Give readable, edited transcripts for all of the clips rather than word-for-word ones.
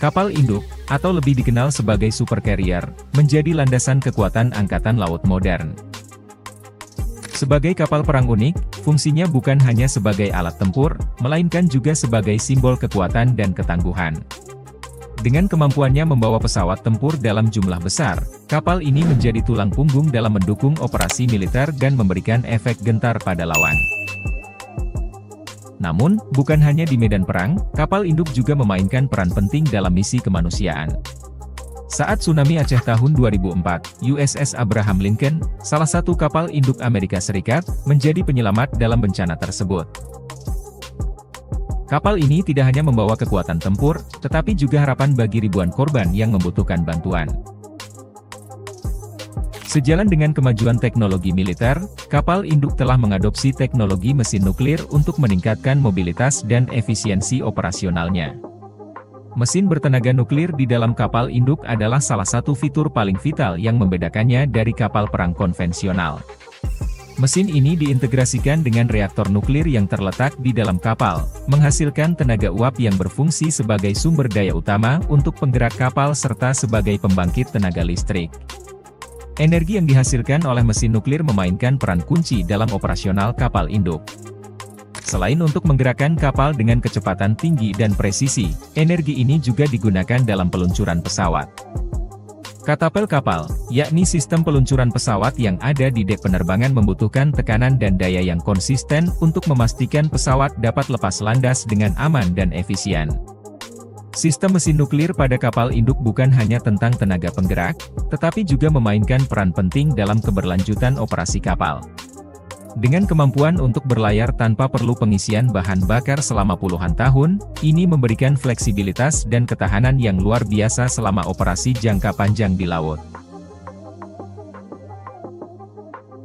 Kapal induk, atau lebih dikenal sebagai super carrier, menjadi landasan kekuatan angkatan laut modern. Sebagai kapal perang unik, fungsinya bukan hanya sebagai alat tempur, melainkan juga sebagai simbol kekuatan dan ketangguhan. Dengan kemampuannya membawa pesawat tempur dalam jumlah besar, kapal ini menjadi tulang punggung dalam mendukung operasi militer dan memberikan efek gentar pada lawan. Namun, bukan hanya di medan perang, kapal induk juga memainkan peran penting dalam misi kemanusiaan. Saat tsunami Aceh tahun 2004, USS Abraham Lincoln, salah satu kapal induk Amerika Serikat, menjadi penyelamat dalam bencana tersebut. Kapal ini tidak hanya membawa kekuatan tempur, tetapi juga harapan bagi ribuan korban yang membutuhkan bantuan. Sejalan dengan kemajuan teknologi militer, kapal induk telah mengadopsi teknologi mesin nuklir untuk meningkatkan mobilitas dan efisiensi operasionalnya. Mesin bertenaga nuklir di dalam kapal induk adalah salah satu fitur paling vital yang membedakannya dari kapal perang konvensional. Mesin ini diintegrasikan dengan reaktor nuklir yang terletak di dalam kapal, menghasilkan tenaga uap yang berfungsi sebagai sumber daya utama untuk penggerak kapal serta sebagai pembangkit tenaga listrik. Energi yang dihasilkan oleh mesin nuklir memainkan peran kunci dalam operasional kapal induk. Selain untuk menggerakkan kapal dengan kecepatan tinggi dan presisi, energi ini juga digunakan dalam peluncuran pesawat. Katapel kapal, yakni sistem peluncuran pesawat yang ada di dek penerbangan membutuhkan tekanan dan daya yang konsisten untuk memastikan pesawat dapat lepas landas dengan aman dan efisien. Sistem mesin nuklir pada kapal induk bukan hanya tentang tenaga penggerak, tetapi juga memainkan peran penting dalam keberlanjutan operasi kapal. Dengan kemampuan untuk berlayar tanpa perlu pengisian bahan bakar selama puluhan tahun, ini memberikan fleksibilitas dan ketahanan yang luar biasa selama operasi jangka panjang di laut.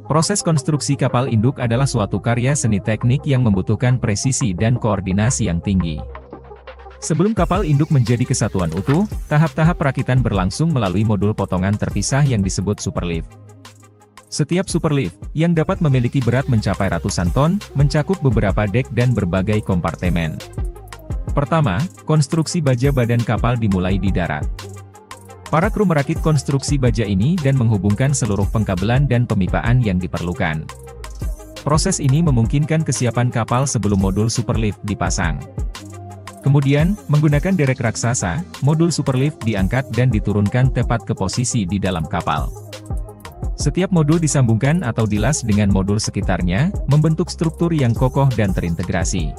Proses konstruksi kapal induk adalah suatu karya seni teknik yang membutuhkan presisi dan koordinasi yang tinggi. Sebelum kapal induk menjadi kesatuan utuh, tahap-tahap perakitan berlangsung melalui modul potongan terpisah yang disebut superlift. Setiap superlift, yang dapat memiliki berat mencapai ratusan ton, mencakup beberapa dek dan berbagai kompartemen. Pertama, konstruksi baja badan kapal dimulai di darat. Para kru merakit konstruksi baja ini dan menghubungkan seluruh pengkabelan dan pemipaan yang diperlukan. Proses ini memungkinkan kesiapan kapal sebelum modul superlift dipasang. Kemudian, menggunakan derek raksasa, modul superlift diangkat dan diturunkan tepat ke posisi di dalam kapal. Setiap modul disambungkan atau dilas dengan modul sekitarnya, membentuk struktur yang kokoh dan terintegrasi.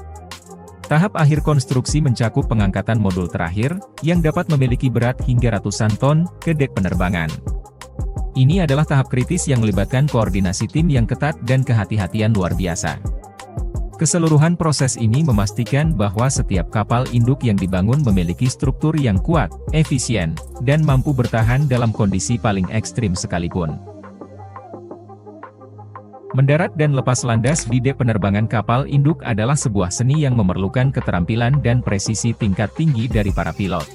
Tahap akhir konstruksi mencakup pengangkatan modul terakhir, yang dapat memiliki berat hingga ratusan ton, ke dek penerbangan. Ini adalah tahap kritis yang melibatkan koordinasi tim yang ketat dan kehati-hatian luar biasa. Keseluruhan proses ini memastikan bahwa setiap kapal induk yang dibangun memiliki struktur yang kuat, efisien, dan mampu bertahan dalam kondisi paling ekstrim sekalipun. Mendarat dan lepas landas di dek penerbangan kapal induk adalah sebuah seni yang memerlukan keterampilan dan presisi tingkat tinggi dari para pilot.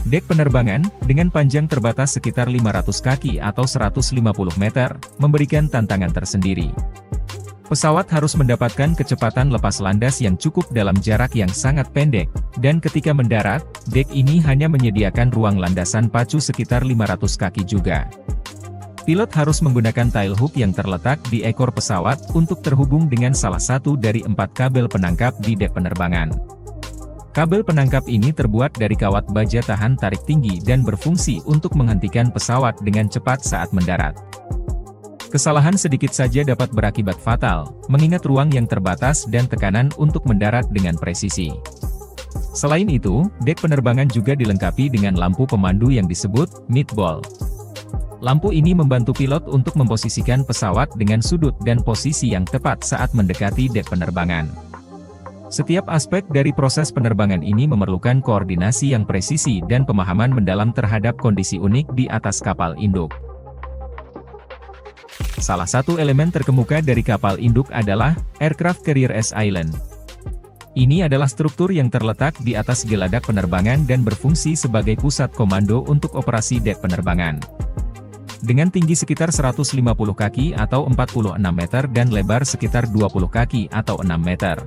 Dek penerbangan, dengan panjang terbatas sekitar 500 kaki atau 150 meter, memberikan tantangan tersendiri. Pesawat harus mendapatkan kecepatan lepas landas yang cukup dalam jarak yang sangat pendek, dan ketika mendarat, dek ini hanya menyediakan ruang landasan pacu sekitar 500 kaki juga. Pilot harus menggunakan tail hook yang terletak di ekor pesawat untuk terhubung dengan salah satu dari 4 kabel penangkap di dek penerbangan. Kabel penangkap ini terbuat dari kawat baja tahan tarik tinggi dan berfungsi untuk menghentikan pesawat dengan cepat saat mendarat. Kesalahan sedikit saja dapat berakibat fatal, mengingat ruang yang terbatas dan tekanan untuk mendarat dengan presisi. Selain itu, dek penerbangan juga dilengkapi dengan lampu pemandu yang disebut meatball. Lampu ini membantu pilot untuk memposisikan pesawat dengan sudut dan posisi yang tepat saat mendekati dek penerbangan. Setiap aspek dari proses penerbangan ini memerlukan koordinasi yang presisi dan pemahaman mendalam terhadap kondisi unik di atas kapal induk. Salah satu elemen terkemuka dari kapal induk adalah Aircraft Carrier Island. Ini adalah struktur yang terletak di atas geladak penerbangan dan berfungsi sebagai pusat komando untuk operasi dek penerbangan. Dengan tinggi sekitar 150 kaki atau 46 meter dan lebar sekitar 20 kaki atau 6 meter.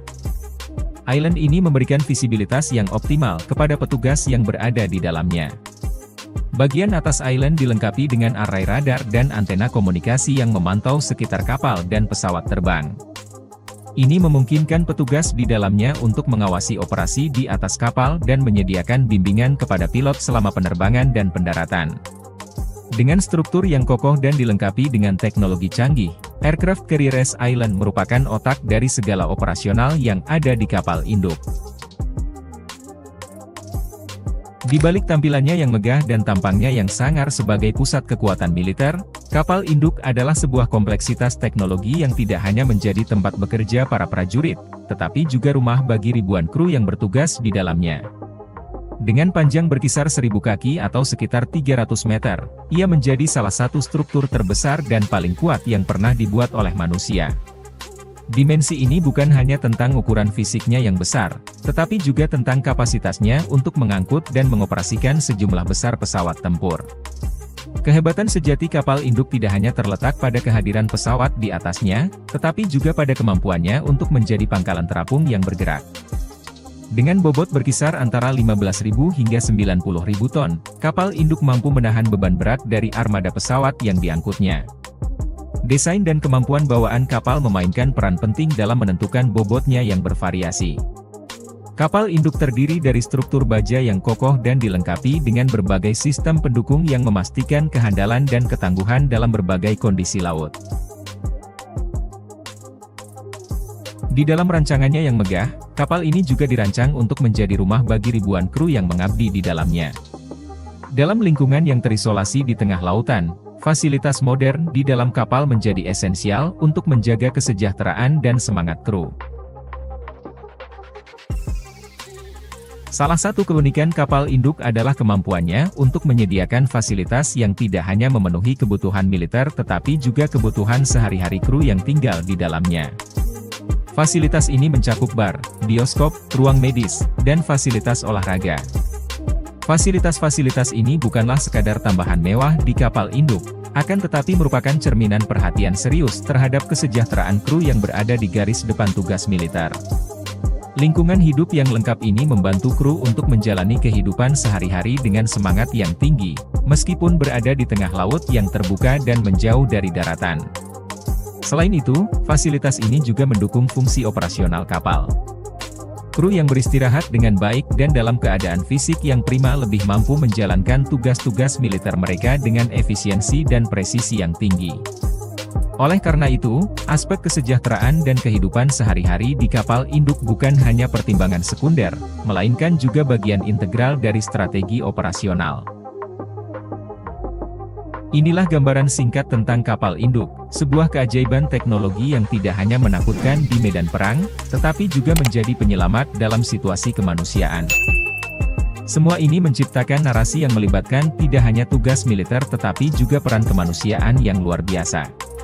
Island ini memberikan visibilitas yang optimal kepada petugas yang berada di dalamnya. Bagian atas island dilengkapi dengan array radar dan antena komunikasi yang memantau sekitar kapal dan pesawat terbang. Ini memungkinkan petugas di dalamnya untuk mengawasi operasi di atas kapal dan menyediakan bimbingan kepada pilot selama penerbangan dan pendaratan. Dengan struktur yang kokoh dan dilengkapi dengan teknologi canggih, Aircraft Carriers Island merupakan otak dari segala operasional yang ada di kapal induk. Di balik tampilannya yang megah dan tampangnya yang sangar sebagai pusat kekuatan militer, kapal induk adalah sebuah kompleksitas teknologi yang tidak hanya menjadi tempat bekerja para prajurit, tetapi juga rumah bagi ribuan kru yang bertugas di dalamnya. Dengan panjang berkisar 1000 kaki atau sekitar 300 meter, ia menjadi salah satu struktur terbesar dan paling kuat yang pernah dibuat oleh manusia. Dimensi ini bukan hanya tentang ukuran fisiknya yang besar, tetapi juga tentang kapasitasnya untuk mengangkut dan mengoperasikan sejumlah besar pesawat tempur. Kehebatan sejati kapal induk tidak hanya terletak pada kehadiran pesawat di atasnya, tetapi juga pada kemampuannya untuk menjadi pangkalan terapung yang bergerak. Dengan bobot berkisar antara 15.000 hingga 90.000 ton, kapal induk mampu menahan beban berat dari armada pesawat yang diangkutnya. Desain dan kemampuan bawaan kapal memainkan peran penting dalam menentukan bobotnya yang bervariasi. Kapal induk terdiri dari struktur baja yang kokoh dan dilengkapi dengan berbagai sistem pendukung yang memastikan kehandalan dan ketangguhan dalam berbagai kondisi laut. Di dalam rancangannya yang megah, kapal ini juga dirancang untuk menjadi rumah bagi ribuan kru yang mengabdi di dalamnya. Dalam lingkungan yang terisolasi di tengah lautan, fasilitas modern di dalam kapal menjadi esensial untuk menjaga kesejahteraan dan semangat kru. Salah satu keunikan kapal induk adalah kemampuannya untuk menyediakan fasilitas yang tidak hanya memenuhi kebutuhan militer tetapi juga kebutuhan sehari-hari kru yang tinggal di dalamnya. Fasilitas ini mencakup bar, bioskop, ruang medis, dan fasilitas olahraga. Fasilitas-fasilitas ini bukanlah sekadar tambahan mewah di kapal induk, akan tetapi merupakan cerminan perhatian serius terhadap kesejahteraan kru yang berada di garis depan tugas militer. Lingkungan hidup yang lengkap ini membantu kru untuk menjalani kehidupan sehari-hari dengan semangat yang tinggi, meskipun berada di tengah laut yang terbuka dan menjauh dari daratan. Selain itu, fasilitas ini juga mendukung fungsi operasional kapal. Kru yang beristirahat dengan baik dan dalam keadaan fisik yang prima lebih mampu menjalankan tugas-tugas militer mereka dengan efisiensi dan presisi yang tinggi. Oleh karena itu, aspek kesejahteraan dan kehidupan sehari-hari di kapal induk bukan hanya pertimbangan sekunder, melainkan juga bagian integral dari strategi operasional. Inilah gambaran singkat tentang kapal induk, sebuah keajaiban teknologi yang tidak hanya menakutkan di medan perang, tetapi juga menjadi penyelamat dalam situasi kemanusiaan. Semua ini menciptakan narasi yang melibatkan tidak hanya tugas militer tetapi juga peran kemanusiaan yang luar biasa.